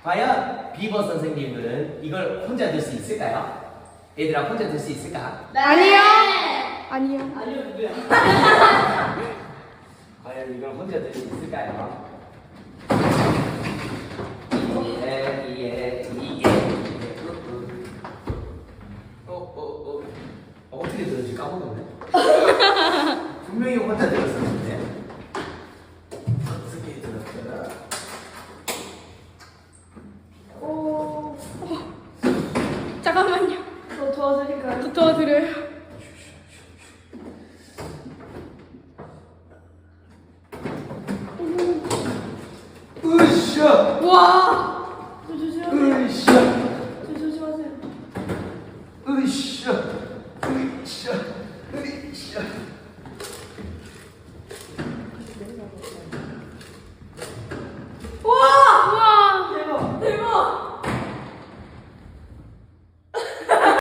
과연 비버 선생님은 이걸 혼자 들 수 있을까요? 얘들아 혼자 들 수 있을까? 네. 아니요. 아니요. 아니요, 누구야? 과연 이걸 혼자 들 수 있을까요? 이게 어떻게 들었지 까먹었네. 분명히 혼자 들었었는데 어떻게 들었더라? 잠깐만요. 저 도와드릴까요? 저 도와드려요.